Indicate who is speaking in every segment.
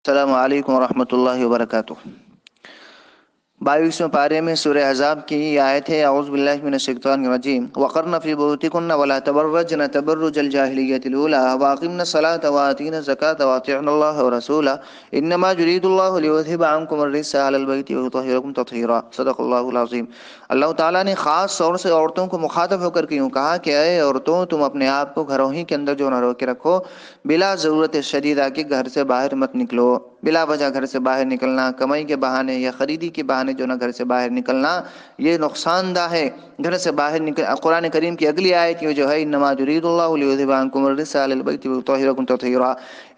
Speaker 1: السلام علیکم ورحمۃ اللہ وبرکاتہ۔ 22ویں پارے میں سورہ احزاب کی یہ آیت ہے، اعوذ باللہ من الشیطان الرجیم، وقرن فی بیوتکن ولا تبرجن تبرج الجاہلیۃ الاولی واقمن الصلاۃ وآتین الزکاۃ واطعن اللہ ورسولہ انما یرید اللہ لیذھب عنکم الرجس اہل البیت ویطہرکم تطہیرا۔ صدق اللہ العظیم۔ اللہ تعالیٰ نے خاص طور سے عورتوں کو مخاطب ہو کر کے یوں کہا کہ اے عورتوں، تم اپنے آپ کو گھروں ہی کے اندر جو نہ رو کے رکھو، بلا ضرورت شدیدہ کہ گھر سے باہر مت نکلو۔ بلا وجہ گھر سے باہر نکلنا، کمائی کے بہانے یا خریدی کے بہانے جو نہ گھر سے باہر نکلنا، یہ نقصان دہ ہے۔ گھر سے باہر نکل، قرآن کریم کی اگلی آیت یہ جو ہے، انما یرید اللہ لیذھب عنکم الرجس اہل البیت ویطہرکم تطہیرا،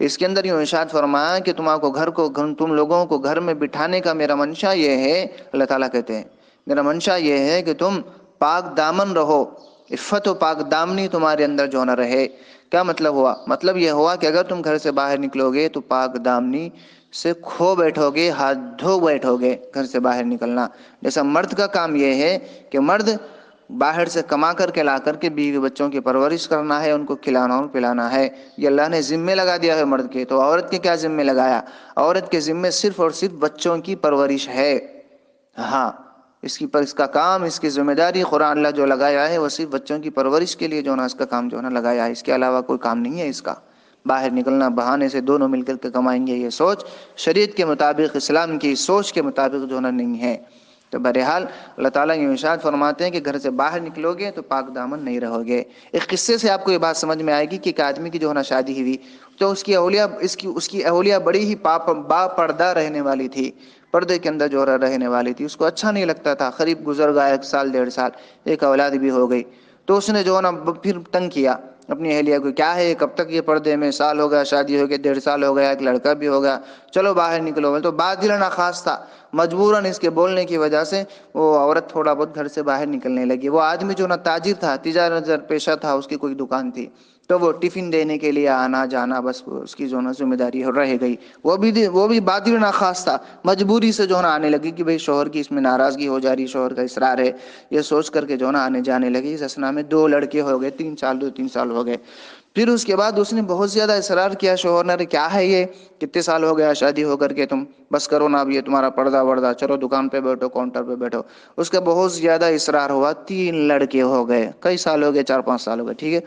Speaker 1: اس کے اندر یوں ارشاد فرمایا کہ تم لوگوں کو گھر میں بٹھانے کا میرا منشا یہ ہے۔ اللہ تعالیٰ کہتے ہیں میرا منشا یہ ہے کہ تم پاک دامن رہو، عفت و پاک دامنی تمہارے اندر جو نہ رہے۔ کیا مطلب ہوا؟ مطلب یہ ہوا کہ اگر تم گھر سے باہر نکلو گے تو پاک دامنی سے کھو بیٹھو گے، ہاتھ دھو بیٹھو گے۔ گھر سے باہر نکلنا جیسا مرد کا کام یہ ہے کہ مرد باہر سے کما کر کے لا کر کے بیوی بچوں کی پرورش کرنا ہے، ان کو کھلانا اور پلانا ہے، یہ اللہ نے ذمے لگا دیا ہے مرد کے۔ تو عورت کے کیا ذمے لگایا؟ عورت کے ذمے صرف اور صرف بچوں کی پرورش ہے۔ ہاں، اس کا کام، اس کی ذمہ داری قرآن اللہ جو لگایا ہے وہ صرف بچوں کی پرورش کے لیے جو نا اس کا کام جو نا لگایا ہے، اس کے علاوہ کوئی کام نہیں ہے اس کا۔ باہر نکلنا بہانے سے دونوں مل کر کے کمائیں گے، یہ سوچ شریعت کے مطابق، اسلام کی سوچ کے مطابق جو نا نہیں ہے۔ تو بہرحال اللہ تعالیٰ یہ ارشاد فرماتے ہیں کہ گھر سے باہر نکلو گے تو پاک دامن نہیں رہو گے۔ ایک قصے سے آپ کو یہ بات سمجھ میں آئے گی کہ ایک آدمی کی جو نا شادی ہوئی تو اس کی اہلیہ بڑی ہی با پردہ رہنے والی تھی، پردے کے اندر جو رہنے والی تھی۔ اس کو اچھا نہیں لگتا تھا، قریب گزر گیا 1 سال 1.5 سال، ایک اولاد بھی ہو گئی، تو اس نے جو نا پھر تنگ کیا اپنی اہلیہ کو، کیا ہے کب تک یہ پردے میں، سال ہو گیا شادی ہو گئی، 1.5 سال ہو گیا، ایک لڑکا بھی ہو گیا، چلو باہر نکلو۔ تو بات دل ناخواست تھا، مجبوراً اس کے بولنے کی وجہ سے وہ عورت تھوڑا بہت گھر سے باہر نکلنے لگی۔ وہ آدمی جو نا تاجر تھا، تجارت پیشہ تھا، اس کی کوئی دکان تھی، تو وہ ٹفن دینے کے لیے آنا جانا بس اس کی جو نا ذمہ داری رہ گئی۔ وہ بھی بادل ناخواست تھا، مجبوری سے جو نا آنے لگی کہ بھئی شوہر کی اس میں ناراضگی ہو جا رہی، شوہر کا اصرار ہے، یہ سوچ کر کے جو نا آنے جانے لگی۔ اس اسنا میں 2 لڑکے ہو گئے، 3 سال ہو گئے۔ پھر اس کے بعد اس نے بہت زیادہ اصرار کیا، شوہر نے، کیا ہے یہ، کتنے سال ہو گیا شادی ہو کر کے، تم بس کرو نا اب یہ تمہارا پردہ وردہ، چلو دکان پہ بیٹھو، کاؤنٹر پہ بیٹھو۔ اس کا بہت زیادہ اصرار ہوا، 3 لڑکے ہو گئے، کئی سال ہو گئے، 4-5 سال ہو گئے، ٹھیک ہے۔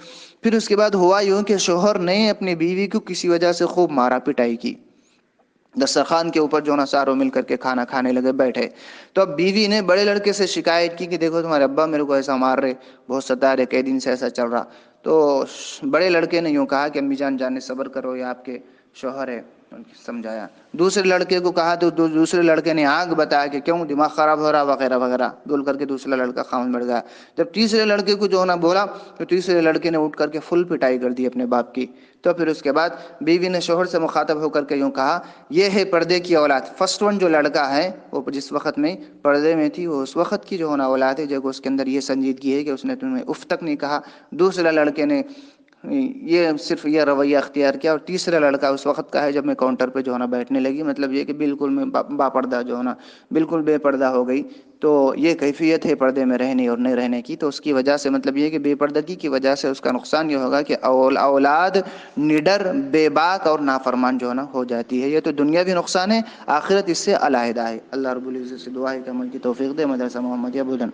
Speaker 1: پھر اس کے بعد ہوا یوں کہ شوہر نے اپنی بیوی کو کسی وجہ سے خوب مارا پٹائی کی، دسترخوان کے اوپر جو نا ساروں مل کر کے کھانا کھانے لگے، بیٹھے۔ تو اب بیوی نے بڑے لڑکے سے شکایت کی کہ دیکھو تمہارے ابا میرے کو ایسا مار رہے، بہت ستا رہے، کئی دن سے ایسا چل رہا۔ تو بڑے لڑکے نے یوں کہا کہ امی جان جانے صبر کرو، یہ آپ کے شوہر ہے، سمجھایا۔ دوسرے لڑکے کو کہا تو دوسرے لڑکے نے آگ بتایا کہ کیوں دماغ خراب ہو رہا وغیرہ وغیرہ، بول کر کے دوسرا لڑکا خاموش بیٹھ گیا۔ جب تیسرے لڑکے کو جو نا بولا تو تیسرے لڑکے نے اٹھ کر کے فل پٹائی کر دی اپنے باپ کی۔ تو پھر اس کے بعد بیوی نے شوہر سے مخاطب ہو کر کے یوں کہا، یہ ہے پردے کی اولاد۔ فرسٹ ون جو لڑکا ہے وہ جس وقت میں پردے میں تھی، وہ اس وقت کی جو نا اولاد ہے جب اس کے اندر یہ سنجیدگی ہے کہ اس نے تمہیں اف تک نہیں کہا۔ دوسرے لڑکے نے یہ صرف یہ رویہ اختیار کیا، اور تیسرا لڑکا اس وقت کا ہے جب میں کاؤنٹر پہ جو ہے نا بیٹھنے لگی، مطلب یہ کہ بالکل میں با پردہ جو ہے نا بالکل بے پردہ ہو گئی۔ تو یہ کیفیت ہے پردے میں رہنے اور نہیں رہنے کی۔ تو اس کی وجہ سے مطلب یہ کہ بے پردگی کی وجہ سے اس کا نقصان یہ ہوگا کہ اولاد نڈر، بے باک اور نافرمان جو ہے نا ہو جاتی ہے۔ یہ تو دنیاوی نقصان ہے، آخرت اس سے علیحدہ ہے۔ اللہ رب العزت سے دعا ہے کہ عمل کی توفیق دے۔ مدرسہ محمدیہ بودن۔